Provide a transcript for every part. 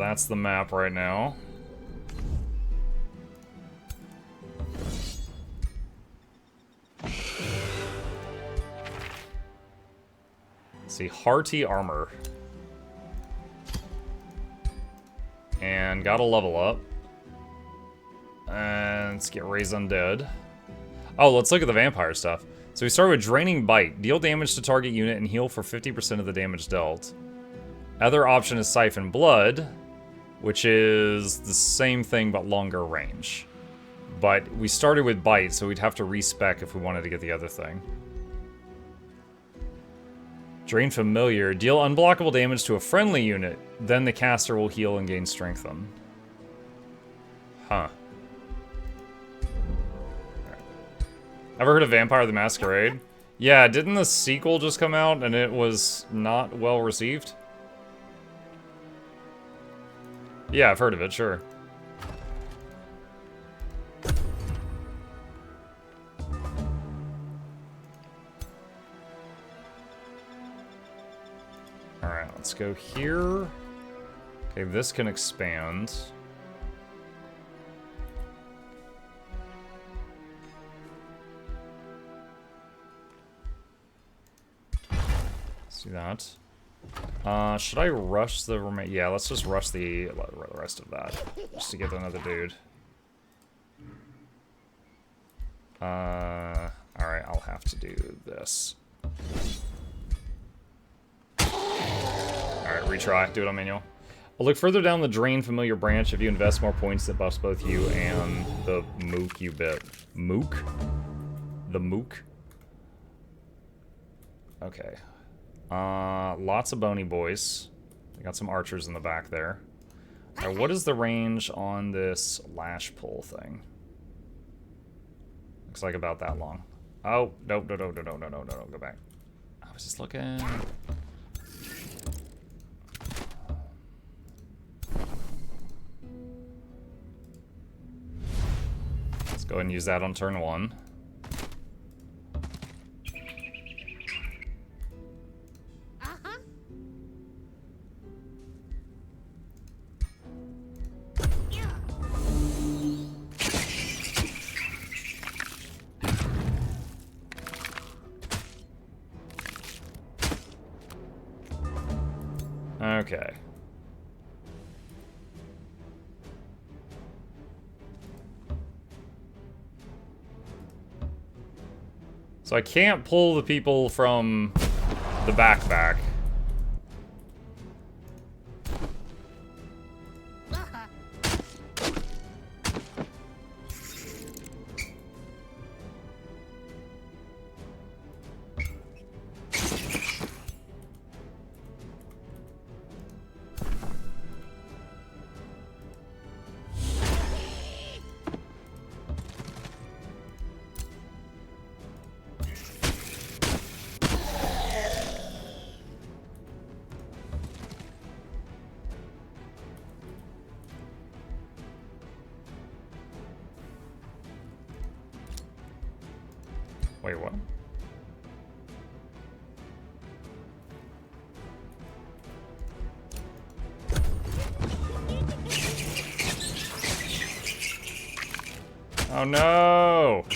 that's the map right now. Let's see, hearty armor. And gotta level up. And let's get Raise Undead. Oh, let's look at the vampire stuff. So we start with Draining Bite. Deal damage to target unit and heal for 50% of the damage dealt. Other option is Siphon Blood, which is the same thing but longer range. But we started with Bite, so we'd have to respec if we wanted to get the other thing. Drain Familiar. Deal unblockable damage to a friendly unit. Then the caster will heal and gain Strengthen. Huh. Ever heard of Vampire the Masquerade? Yeah, didn't the sequel just come out and it was not well received? Yeah, I've heard of it, sure. Alright, let's go here. Okay, this can expand. Let's do that. Should I rush the remain? Yeah, let's just rush the rest of that. Just to get another dude. Alright, I'll have to do this. Alright, retry. Do it on manual. I'll look further down the Drain Familiar branch. If you invest more points, that buffs both you and the mook you bit. Mook? The mook? Okay. Lots of bony boys. I got some archers in the back there. Alright, what is the range on this lash pull thing? Looks like about that long. Oh, no, go back. I was just looking. Let's go ahead and use that on turn 1. Okay. So I can't pull the people from the back. Wait, what? Oh no!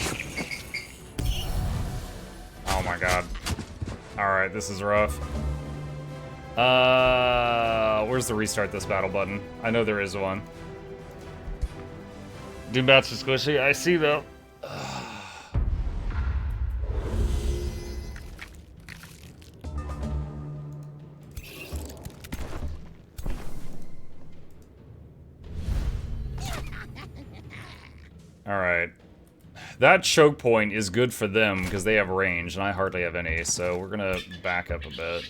Oh my god. Alright, this is rough. Where's the restart this battle button? I know there is one. Doombats are squishy. I see though. Alright. That choke point is good for them because they have range and I hardly have any, so we're gonna back up a bit.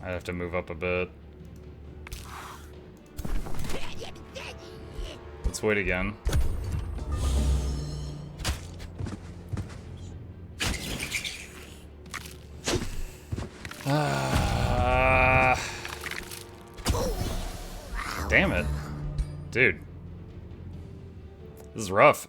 I have to move up a bit. Let's wait again. Damn it. Dude. This is rough.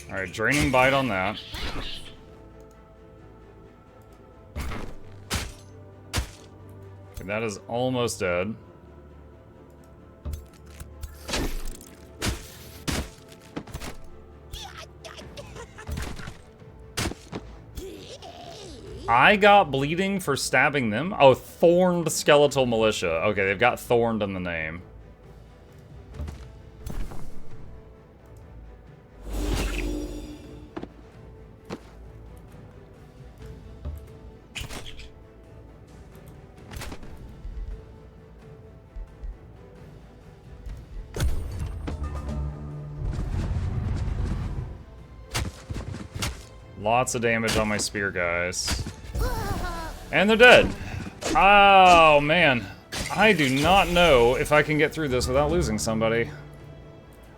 Alright, draining bite on that. Okay, that is almost dead. I got bleeding for stabbing them? Oh, Thorned Skeletal Militia. Okay, they've got Thorned in the name. Lots of damage on my spear guys. And they're dead. Oh, man. I do not know if I can get through this without losing somebody.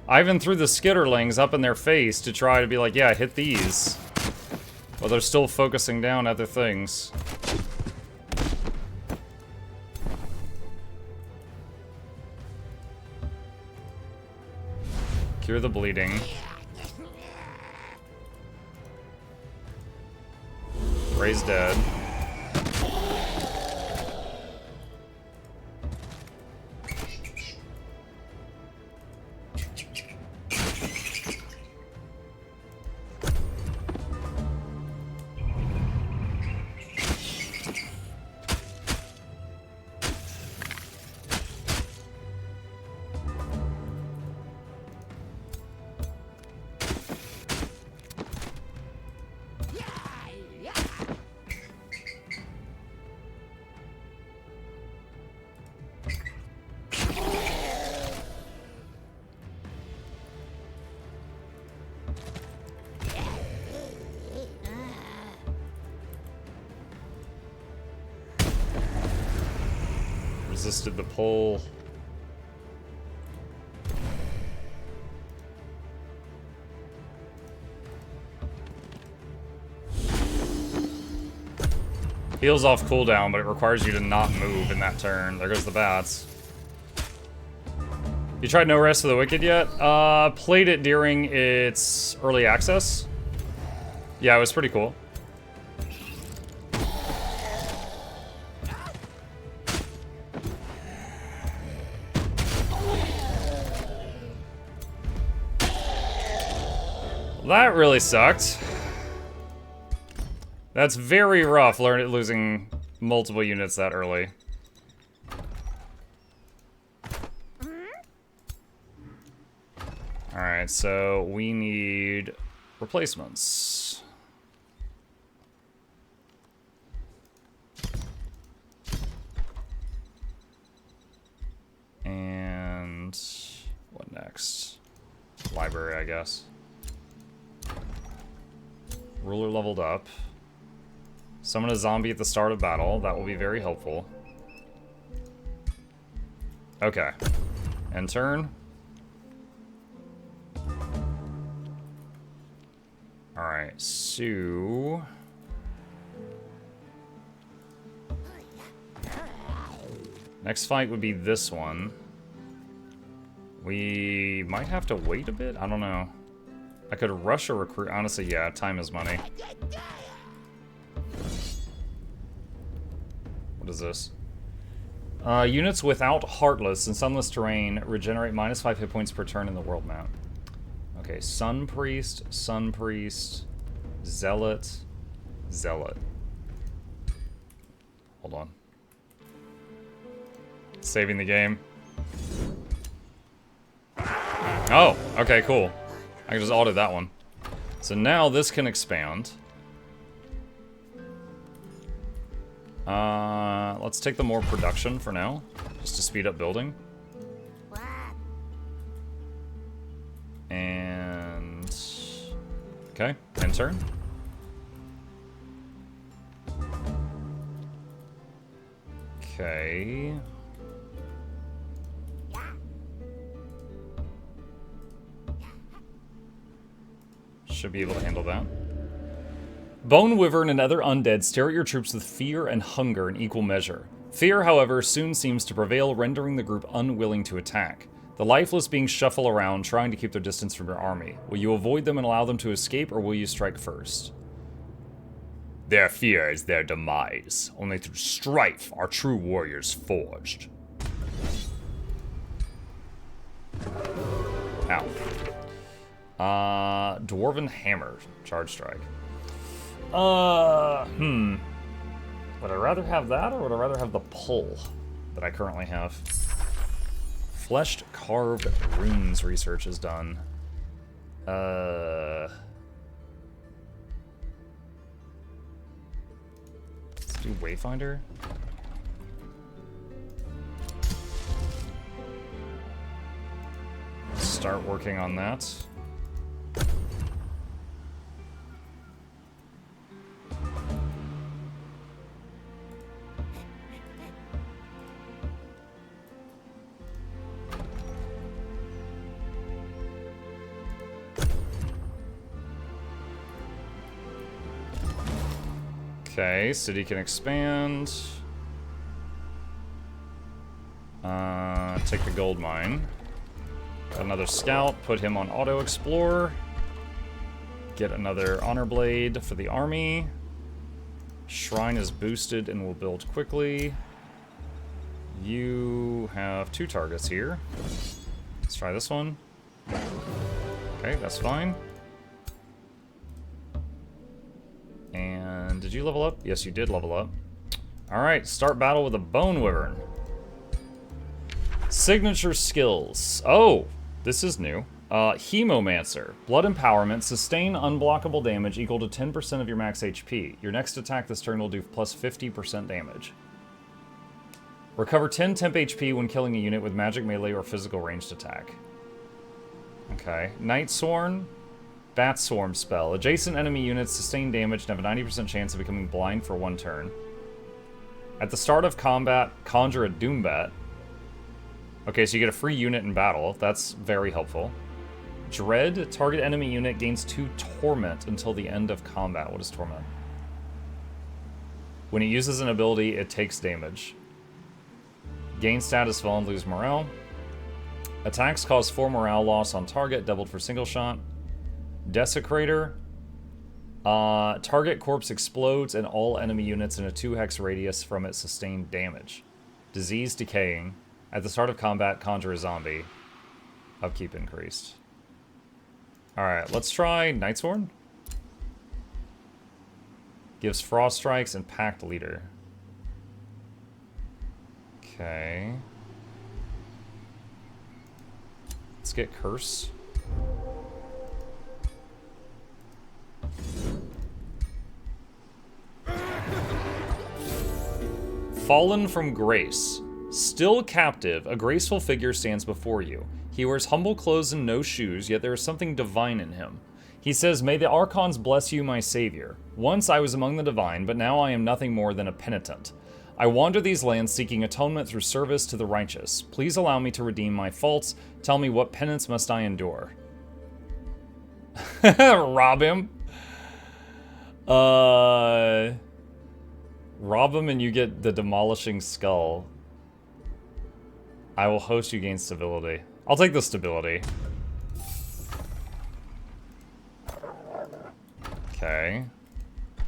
I even threw the skitterlings up in their face to try to be like, yeah, hit these. But they're still focusing down other things. Cure the bleeding. Ray's dead. Resisted the pull. Heals off cooldown, but it requires you to not move in that turn. There goes the bats. You tried No Rest for the Wicked yet? Played it during its early access. Yeah, it was pretty cool. That really sucked. That's very rough, losing multiple units that early. Alright, so we need replacements. And what next? Library, I guess. Ruler leveled up. Summon a zombie at the start of battle. That will be very helpful. Okay. End turn. Alright, so... next fight would be this one. We might have to wait a bit? I don't know. I could rush a recruit. Honestly, yeah, time is money. What is this? Units without Heartless and Sunless terrain regenerate -5 hit points per turn in the world map. Okay, Sun Priest, Zealot, Zealot. Hold on. Saving the game. Oh, okay, cool. I can just audit that one. So now this can expand. Let's take the more production for now, just to speed up building. And... okay, end turn. Okay. Should be able to handle that. Bone Wyvern and other undead stare at your troops with fear and hunger in equal measure. Fear, however, soon seems to prevail, rendering the group unwilling to attack. The lifeless beings shuffle around, trying to keep their distance from your army. Will you avoid them and allow them to escape, or will you strike first? Their fear is their demise. Only through strife are true warriors forged. Ow. Dwarven Hammer. Charge strike. Would I rather have that, or would I rather have the pull that I currently have? Fleshed carved runes research is done. Let's do Wayfinder. Start working on that. Okay, city can expand. Take the gold mine. Got another scout, put him on auto explore. Get another honor blade for the army. Shrine is boosted and will build quickly. You have 2 targets here. Let's try this one. Okay, that's fine. And did you level up? Yes, you did level up. Alright, start battle with a Bone Wyvern. Signature skills. Oh, this is new. Hemomancer. Blood Empowerment. Sustain unblockable damage equal to 10% of your max HP. Your next attack this turn will do plus 50% damage. Recover 10 temp HP when killing a unit with magic, melee, or physical ranged attack. Okay. Night Sworn. Bat Swarm spell. Adjacent enemy units sustain damage and have a 90% chance of becoming blind for 1 turn. At the start of combat, conjure a Doombat. Okay, so you get a free unit in battle. That's very helpful. Dread. Target enemy unit gains 2 Torment until the end of combat. What is Torment? When it uses an ability, it takes damage. Gain status fall and lose morale. Attacks cause 4 morale loss on target, doubled for single shot. Desecrator. Target corpse explodes and all enemy units in a 2-hex radius from it sustain damage. Disease decaying. At the start of combat, conjure a zombie. Upkeep increased. Alright, let's try Nightsworn. Gives Frost Strikes and Pact Leader. Okay. Let's get Curse. Fallen from Grace. Still captive, a graceful figure stands before you. He wears humble clothes and no shoes, yet there is something divine in him. He says, "May the Archons bless you, my savior. Once I was among the divine, but now I am nothing more than a penitent. I wander these lands seeking atonement through service to the righteous. Please allow me to redeem my faults. Tell me, what penance must I endure?" Rob him. Rob him and you get the Demolishing Skull. I will host you gain stability. I'll take the stability. Okay.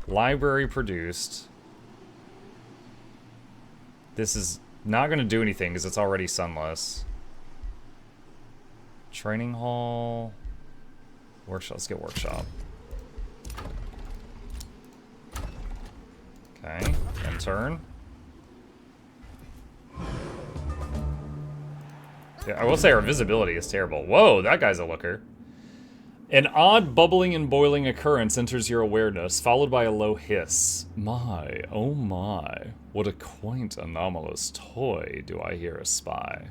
Library produced. This is not going to do anything because it's already sunless. Training hall. Workshop. Let's get workshop. Okay. End turn. I will say our visibility is terrible. Whoa, that guy's a looker. An odd bubbling and boiling occurrence enters your awareness, followed by a low hiss. My, oh my, what a quaint anomalous toy do I hear espy.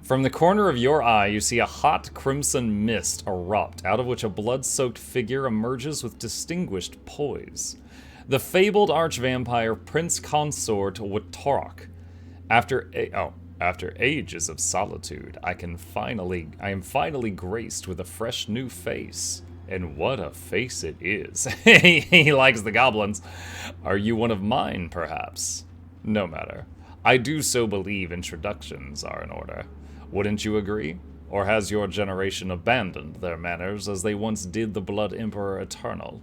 From the corner of your eye, you see a hot crimson mist erupt, out of which a blood-soaked figure emerges with distinguished poise. The fabled arch-vampire Prince Consort Watorok. After ages of solitude, I am finally graced with a fresh new face. And what a face it is. He likes the goblins. Are you one of mine, perhaps? No matter. I do so believe introductions are in order. Wouldn't you agree? Or has your generation abandoned their manners as they once did the Blood Emperor Eternal?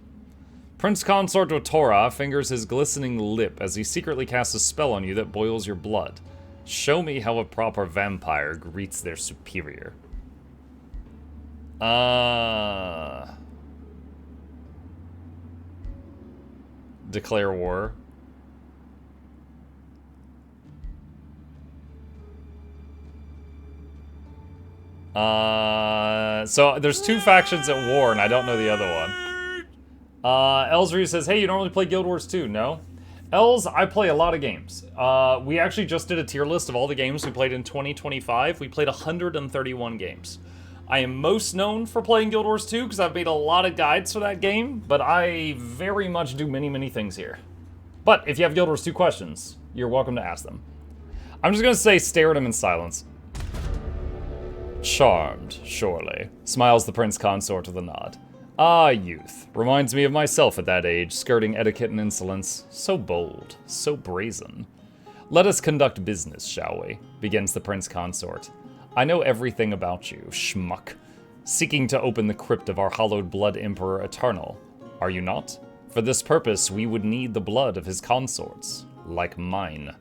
Prince Consort Watora fingers his glistening lip as he secretly casts a spell on you that boils your blood. Show me how a proper vampire greets their superior. Declare war. So there's two factions at war, and I don't know the other one. Elsri says, hey, you normally play Guild Wars 2? No. Els, I play a lot of games. We actually just did a tier list of all the games we played in 2025. We played 131 games. I am most known for playing Guild Wars 2 because I've made a lot of guides for that game, but I very much do many, many things here. But if you have Guild Wars 2 questions, you're welcome to ask them. I'm just going to say stare at him in silence. Charmed, surely, smiles the Prince Consort with a nod. Ah, youth. Reminds me of myself at that age, skirting etiquette and insolence. So bold, so brazen. Let us conduct business, shall we? Begins the Prince Consort. I know everything about you, schmuck. Seeking to open the crypt of our hallowed Blood Emperor Eternal. Are you not? For this purpose, we would need the blood of his consorts, like mine.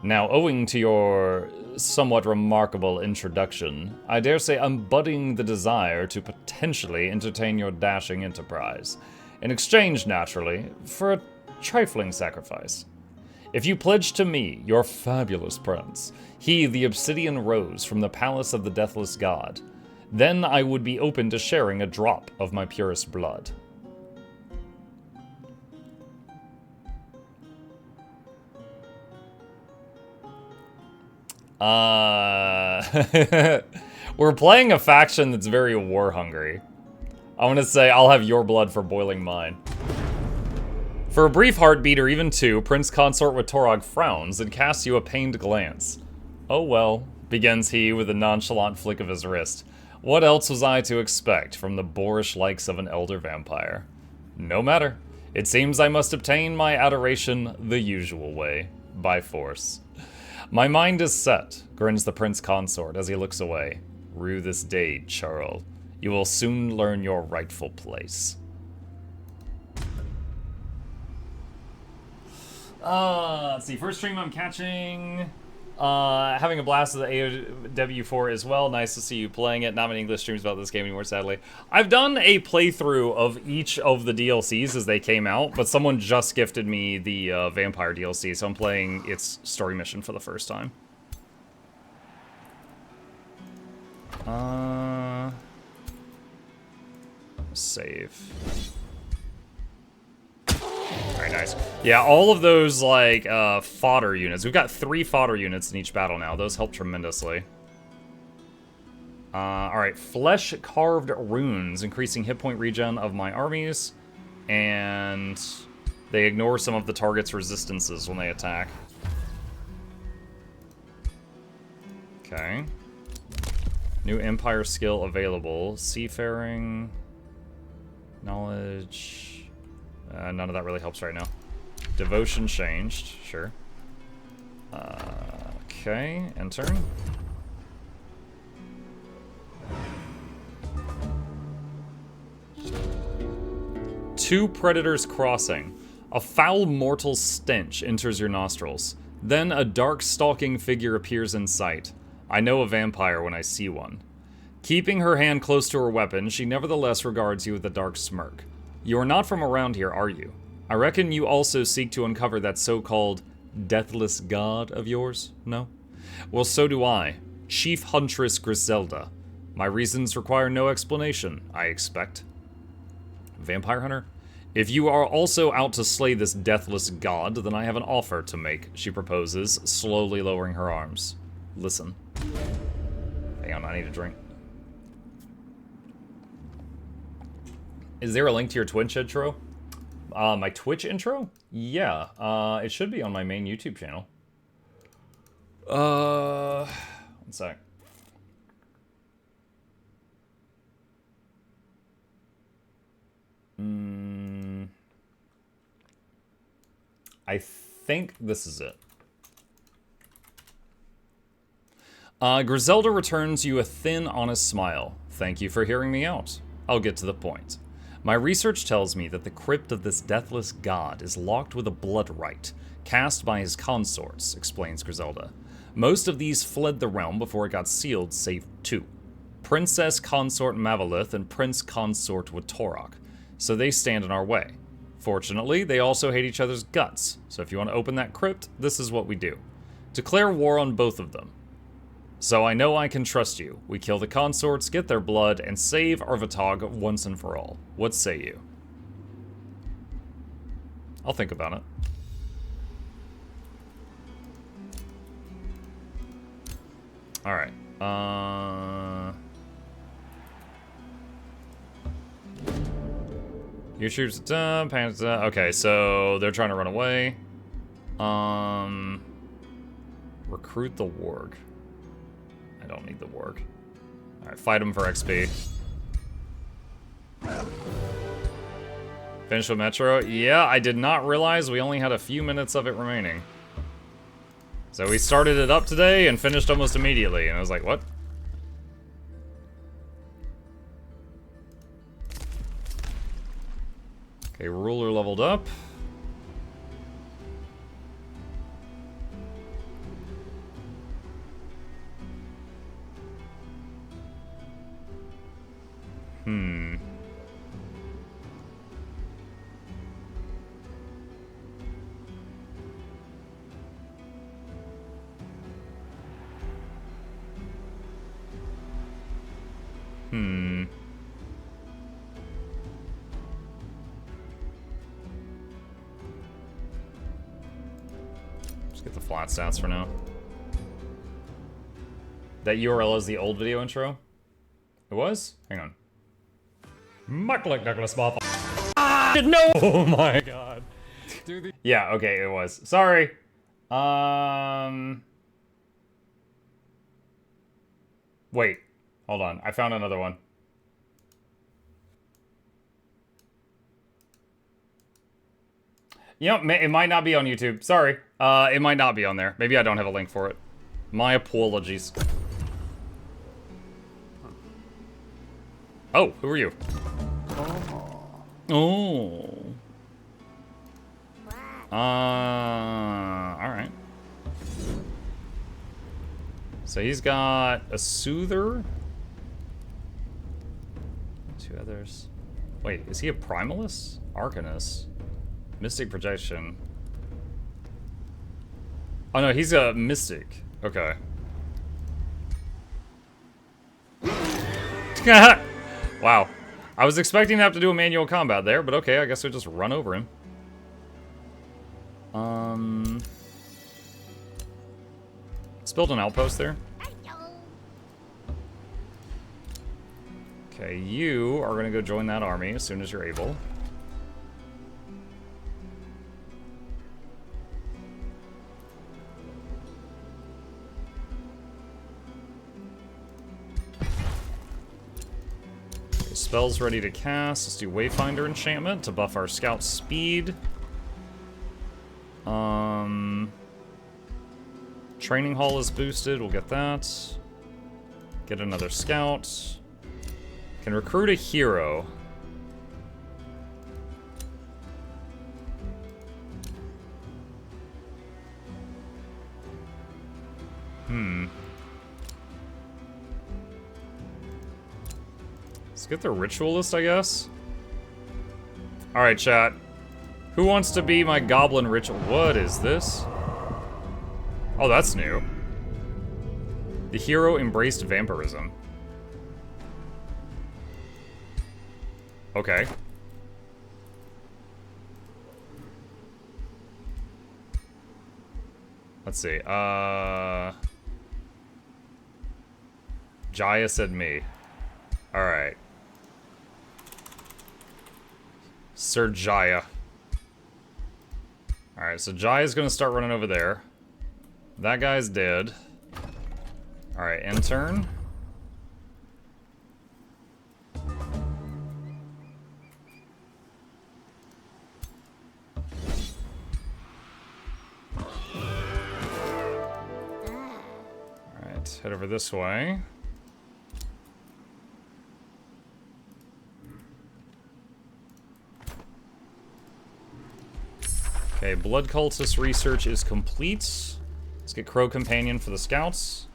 Now, owing to your somewhat remarkable introduction, I dare say I'm budding the desire to potentially entertain your dashing enterprise, in exchange, naturally, for a trifling sacrifice. If you pledge to me, your fabulous prince, he, the obsidian rose from the palace of the deathless god, then I would be open to sharing a drop of my purest blood. We're playing a faction that's very war-hungry. I want to say, I'll have your blood for boiling mine. For a brief heartbeat, or even two, Prince Consort Watorog frowns and casts you a pained glance. Oh well, begins he with a nonchalant flick of his wrist. What else was I to expect from the boorish likes of an elder vampire? No matter. It seems I must obtain my adoration the usual way, by force. My mind is set, grins the Prince Consort as he looks away. Rue this day, churl. You will soon learn your rightful place. Let's see. First stream I'm catching. Having a blast with the AOW4 as well. Nice to see you playing it. Not many English streams about this game anymore, sadly. I've done a playthrough of each of the DLCs as they came out, but someone just gifted me the Vampire DLC, so I'm playing its story mission for the first time. Save. Very nice. Yeah, all of those, like, fodder units. We've got 3 fodder units in each battle now. Those help tremendously. Alright, flesh-carved runes, increasing hit point regen of my armies. And they ignore some of the target's resistances when they attack. Okay. New Empire skill available. Seafaring. Knowledge. None of that really helps right now. Devotion changed, sure. Okay, enter. Two predators crossing. A foul mortal stench enters your nostrils. Then a dark stalking figure appears in sight. I know a vampire when I see one. Keeping her hand close to her weapon, she nevertheless regards you with a dark smirk. You are not from around here, are you? I reckon you also seek to uncover that so-called deathless god of yours, no? Well, so do I. Chief Huntress Griselda. My reasons require no explanation, I expect. Vampire Hunter? If you are also out to slay this deathless god, then I have an offer to make, she proposes, slowly lowering her arms. Listen. Hang on, I need a drink. Is there a link to your Twitch intro? My Twitch intro? Yeah, it should be on my main YouTube channel. One sec. I think this is it. Griselda returns you a thin, honest smile. Thank you for hearing me out. I'll get to the point. My research tells me that the crypt of this deathless god is locked with a blood rite, cast by his consorts, explains Griselda. Most of these fled the realm before it got sealed, save 2. Princess Consort Mavalith and Prince Consort Watorok. So they stand in our way. Fortunately, they also hate each other's guts, so if you want to open that crypt, this is what we do. Declare war on both of them. So I know I can trust you. We kill the consorts, get their blood, and save Arvatog once and for all. What say you? I'll think about it. Alright. Your troops done, panics. Okay, so they're trying to run away. Recruit the warg. I don't need the warg. Alright, fight them for XP. Finish with Metro. Yeah, I did not realize we only had a few minutes of it remaining. So we started it up today and finished almost immediately, and I was like, what? Okay, ruler leveled up. Just get the flat stats for now. That URL is the old video intro? It was? Hang on. Mukluk Douglas Bob. No! Oh my god. Yeah, okay, it was. Sorry. Wait. Hold on. I found another one. You know, it might not be on YouTube. Sorry. It might not be on there. Maybe I don't have a link for it. My apologies. Oh, who are you? Oh. Alright. So he's got a Soother. 2 others. Wait, is he a Primalist? Arcanist. Mystic Projection. Oh no, he's a Mystic. Okay. Wow. I was expecting to have to do a manual combat there, but okay, I guess we'll just run over him. Let's build an outpost there. Okay, you are gonna go join that army as soon as you're able. Okay, spells ready to cast. Let's do Wayfinder enchantment to buff our scout speed. Training Hall is boosted, we'll get that. Get another scout. Can recruit a hero. Let's get the ritualist, I guess. Alright, chat. Who wants to be my goblin ritual? What is this? Oh, that's new. The hero embraced vampirism. Okay. Let's see. Jaya said me. Alright. Sir Jaya. Alright, so Jaya's gonna start running over there. That guy's dead. Alright, intern. Alright, head over this way. Okay, Blood Cultist research is complete. Let's get Crow Companion for the scouts.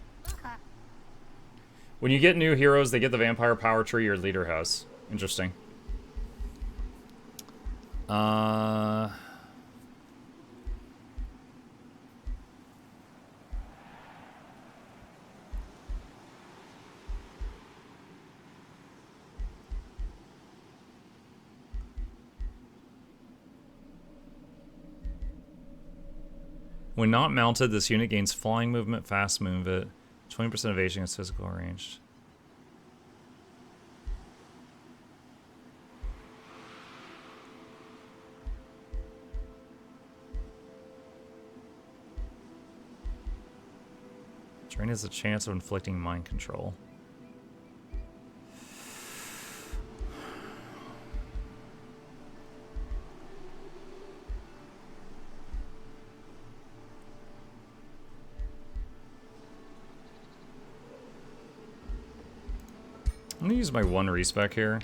When you get new heroes, they get the vampire power tree your leader has. Interesting. When not mounted, this unit gains flying movement, fast movement, 20% evasion against physical ranged. Terrain has a chance of inflicting mind control. I'm gonna use my one respec here.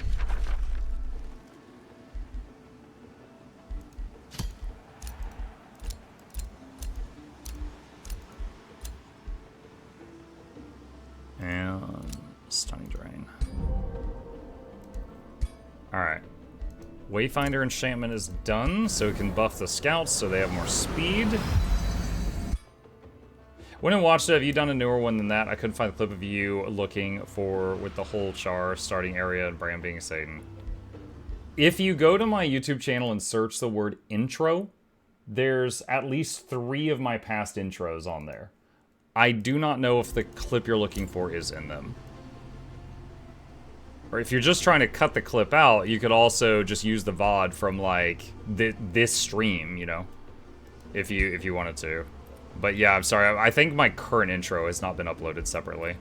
And stunning drain. Alright. Wayfinder enchantment is done, so we can buff the scouts so they have more speed. When I watched it, have you done a newer one than that? I couldn't find a clip of you looking for with the whole char starting area and Bram being Satan. If you go to my YouTube channel and search the word intro, there's at least 3 of my past intros on there. I do not know if the clip you're looking for is in them. Or if you're just trying to cut the clip out, you could also just use the VOD from like this stream, you know, if you wanted to. But yeah, I'm sorry. I think my current intro has not been uploaded separately.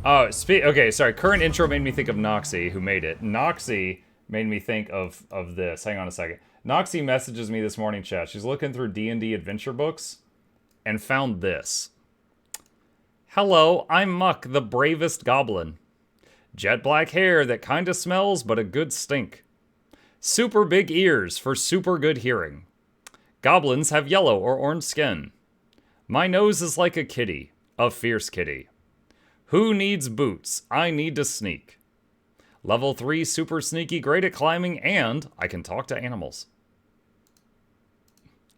Oh, okay, sorry. Current intro made me think of Noxie, who made it. Noxie made me think of this. Hang on a second. Noxie messages me this morning, chat. She's looking through D&D adventure books and found this. Hello, I'm Muck, the bravest goblin. Jet black hair that kinda smells, but a good stink. Super big ears for super good hearing. Goblins have yellow or orange skin. My nose is like a kitty, a fierce kitty. Who needs boots? I need to sneak. Level 3 super sneaky, great at climbing, and I can talk to animals.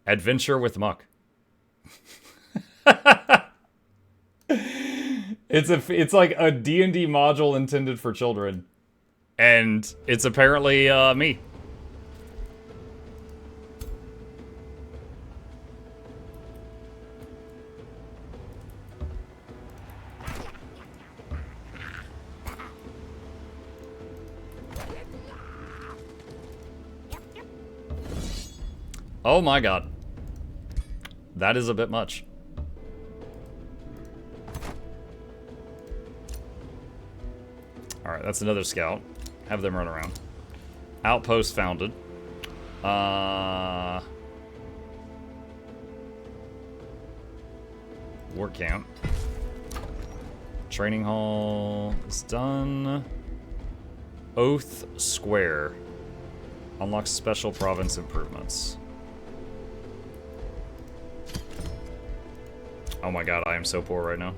Adventure with Muck. It's like a D&D module intended for children. And it's apparently me. Oh my god. That is a bit much. Alright, that's another scout. Have them run around. Outpost founded. War camp. Training hall is done. Oath Square. Unlocks special province improvements. Oh my god, I am so poor right now.